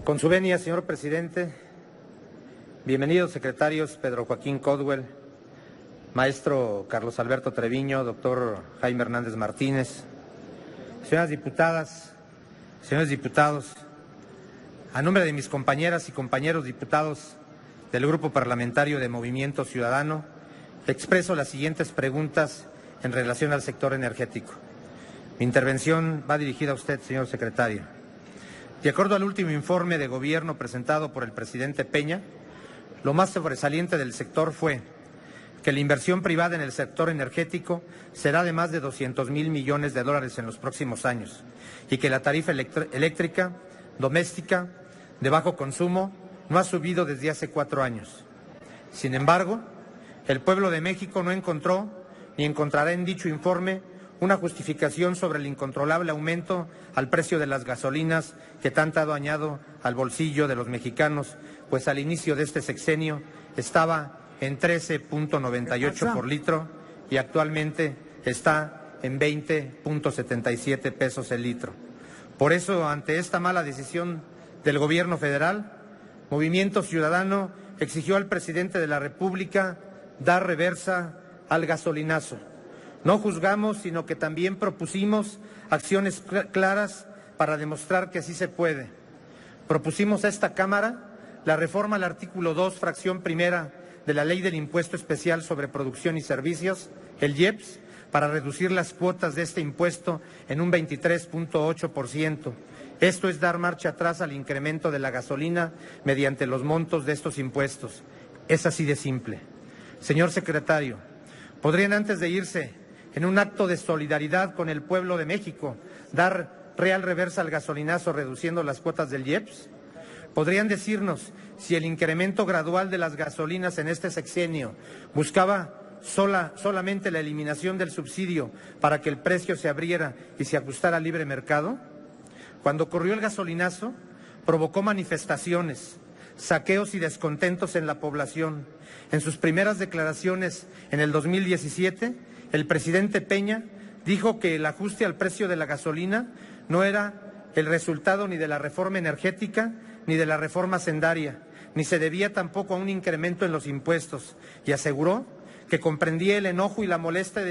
Con su venia, señor presidente, bienvenidos secretarios Pedro Joaquín Codwell, maestro Carlos Alberto Treviño, doctor Jaime Hernández Martínez, señoras diputadas, señores diputados, a nombre de mis compañeras y compañeros diputados del Grupo Parlamentario de Movimiento Ciudadano, expreso las siguientes preguntas en relación al sector energético. Mi intervención va dirigida a usted, señor secretario. De acuerdo al último informe de gobierno presentado por el presidente Peña, lo más sobresaliente del sector fue que la inversión privada en el sector energético será de más de 200,000 millones de dólares en los próximos años y que la tarifa eléctrica doméstica de bajo consumo no ha subido desde hace 4 años. Sin embargo, el pueblo de México no encontró ni encontrará en dicho informe una justificación sobre el incontrolable aumento al precio de las gasolinas que tanto ha dañado al bolsillo de los mexicanos, pues al inicio de este sexenio estaba en 13.98 por litro y actualmente está en 20.77 pesos el litro. Por eso, ante esta mala decisión del gobierno federal, Movimiento Ciudadano exigió al presidente de la República dar reversa al gasolinazo. No juzgamos, sino que también propusimos acciones claras para demostrar que así se puede. Propusimos a esta Cámara la reforma al artículo 2, fracción primera de la Ley del Impuesto Especial sobre Producción y Servicios, el IEPS, para reducir las cuotas de este impuesto en un 23.8%. Esto es dar marcha atrás al incremento de la gasolina mediante los montos de estos impuestos. Es así de simple. Señor secretario, ¿podrían antes de irse, en un acto de solidaridad con el pueblo de México, dar real reversa al gasolinazo reduciendo las cuotas del IEPS? ¿Podrían decirnos si el incremento gradual de las gasolinas en este sexenio buscaba solamente la eliminación del subsidio para que el precio se abriera y se ajustara al libre mercado? Cuando ocurrió el gasolinazo, provocó manifestaciones, saqueos y descontentos en la población. En sus primeras declaraciones en el 2017, el presidente Peña dijo que el ajuste al precio de la gasolina no era el resultado ni de la reforma energética ni de la reforma hacendaria, ni se debía tampoco a un incremento en los impuestos, y aseguró que comprendía el enojo y la molestia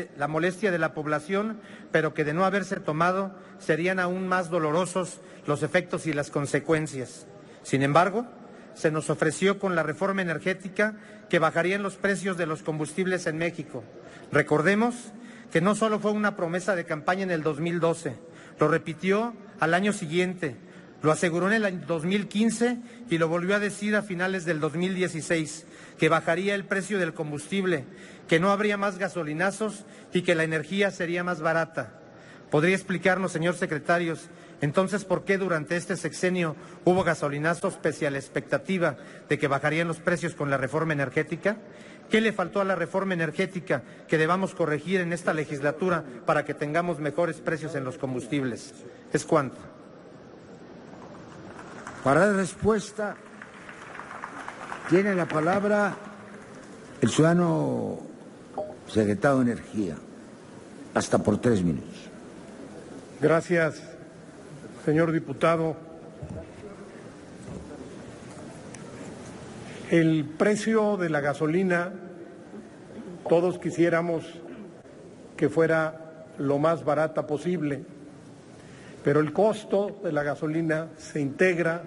de la población, pero que de no haberse tomado serían aún más dolorosos los efectos y las consecuencias. Sin embargo, se nos ofreció con la reforma energética que bajarían los precios de los combustibles en México. Recordemos que no solo fue una promesa de campaña en el 2012, lo repitió al año siguiente, lo aseguró en el 2015 y lo volvió a decir a finales del 2016, que bajaría el precio del combustible, que no habría más gasolinazos y que la energía sería más barata. ¿Podría explicarnos, señor secretario, entonces por qué durante este sexenio hubo gasolinazos pese a la expectativa de que bajarían los precios con la reforma energética? ¿Qué le faltó a la reforma energética que debamos corregir en esta legislatura para que tengamos mejores precios en los combustibles? ¿Es cuánto? Para la respuesta tiene la palabra el ciudadano secretario de Energía, hasta por 3 minutos. Gracias, señor diputado. El precio de la gasolina, todos quisiéramos que fuera lo más barata posible, pero el costo de la gasolina se integra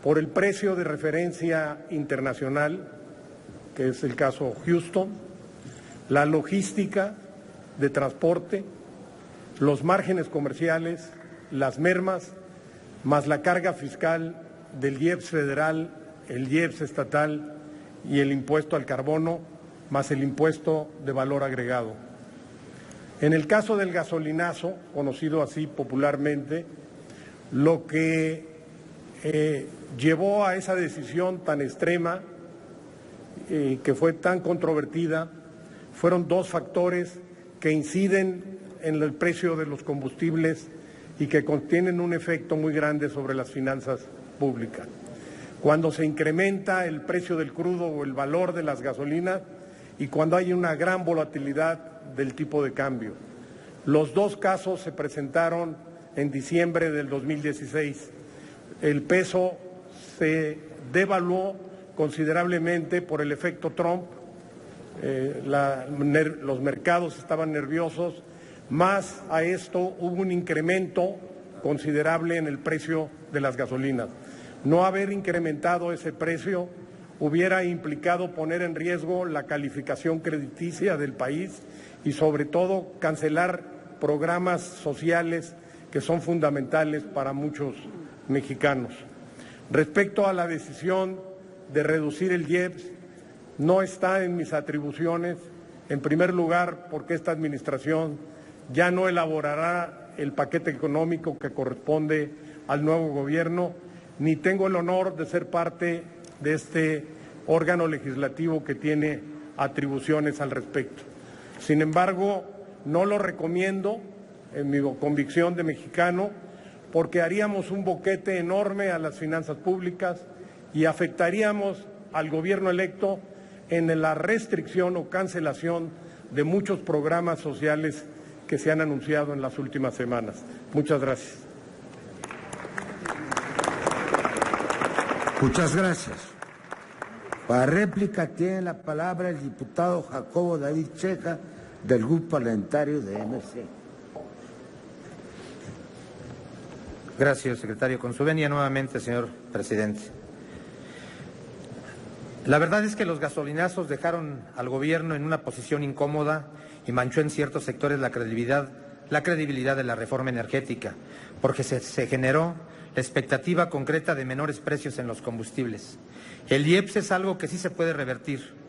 por el precio de referencia internacional, que es el caso Houston, la logística de transporte, los márgenes comerciales, las mermas, más la carga fiscal del IEPS federal, el IEPS estatal y el impuesto al carbono, más el impuesto de valor agregado. En el caso del gasolinazo, conocido así popularmente, lo que llevó a esa decisión tan extrema, que fue tan controvertida, fueron 2 factores que inciden en el precio de los combustibles y que contienen un efecto muy grande sobre las finanzas públicas. Cuando se incrementa el precio del crudo o el valor de las gasolinas y cuando hay una gran volatilidad del tipo de cambio. Los 2 casos se presentaron en diciembre del 2016. El peso se devaluó considerablemente por el efecto Trump. Los mercados estaban nerviosos, más a esto hubo un incremento considerable en el precio de las gasolinas. No haber incrementado ese precio hubiera implicado poner en riesgo la calificación crediticia del país y sobre todo cancelar programas sociales que son fundamentales para muchos mexicanos. Respecto a la decisión de reducir el IEPS, no está en mis atribuciones, en primer lugar porque esta administración ya no elaborará el paquete económico que corresponde al nuevo gobierno, ni tengo el honor de ser parte de este órgano legislativo que tiene atribuciones al respecto. Sin embargo, no lo recomiendo en mi convicción de mexicano, porque haríamos un boquete enorme a las finanzas públicas y afectaríamos al gobierno electo en la restricción o cancelación de muchos programas sociales que se han anunciado en las últimas semanas. Muchas gracias. Muchas gracias. Para réplica tiene la palabra el diputado Jacobo David Ceja, del Grupo Parlamentario de MC. Gracias, secretario. Con su venia nuevamente, señor presidente. La verdad es que los gasolinazos dejaron al gobierno en una posición incómoda y manchó en ciertos sectores la credibilidad de la reforma energética, porque se generó la expectativa concreta de menores precios en los combustibles. El IEPS es algo que sí se puede revertir.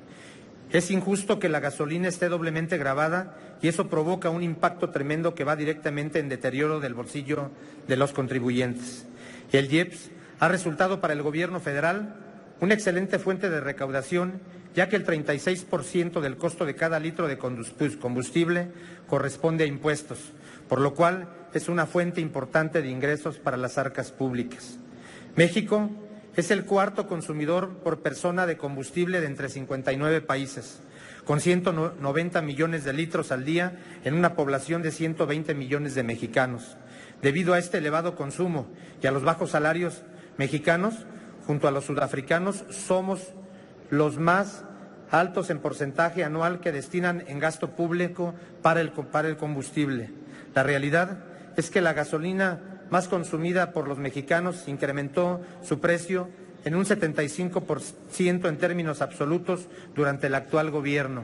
Es injusto que la gasolina esté doblemente gravada y eso provoca un impacto tremendo que va directamente en deterioro del bolsillo de los contribuyentes. El IEPS ha resultado para el gobierno federal una excelente fuente de recaudación, ya que el 36% del costo de cada litro de combustible corresponde a impuestos, por lo cual es una fuente importante de ingresos para las arcas públicas. México es el cuarto consumidor por persona de combustible de entre 59 países, con 190 millones de litros al día en una población de 120 millones de mexicanos. Debido a este elevado consumo y a los bajos salarios mexicanos, junto a los sudafricanos, somos los más altos en porcentaje anual que destinan en gasto público para el combustible. La realidad es que la gasolina más consumida por los mexicanos incrementó su precio en un 75% en términos absolutos durante el actual gobierno.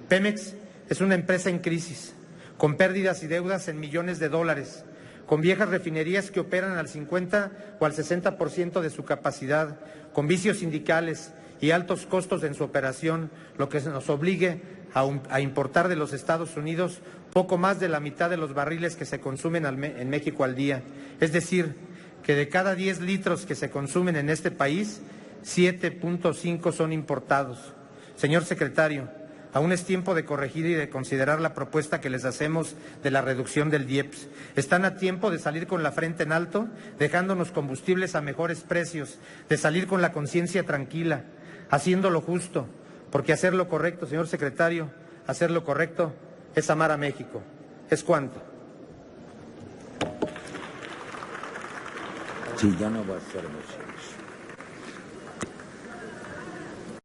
Pemex es una empresa en crisis, con pérdidas y deudas en millones de dólares, con viejas refinerías que operan al 50 o al 60% de su capacidad, con vicios sindicales y altos costos en su operación, lo que nos obligue a importar de los Estados Unidos poco más de la mitad de los barriles que se consumen en México al día. Es decir, que de cada 10 litros que se consumen en este país, 7.5 son importados. Señor secretario, aún es tiempo de corregir y de considerar la propuesta que les hacemos de la reducción del IEPS. Están a tiempo de salir con la frente en alto, dejándonos combustibles a mejores precios, de salir con la conciencia tranquila, haciendo lo justo, porque hacer lo correcto, señor secretario, hacer lo correcto es amar a México. ¿Es cuánto? Sí, ya no va a ser emociones.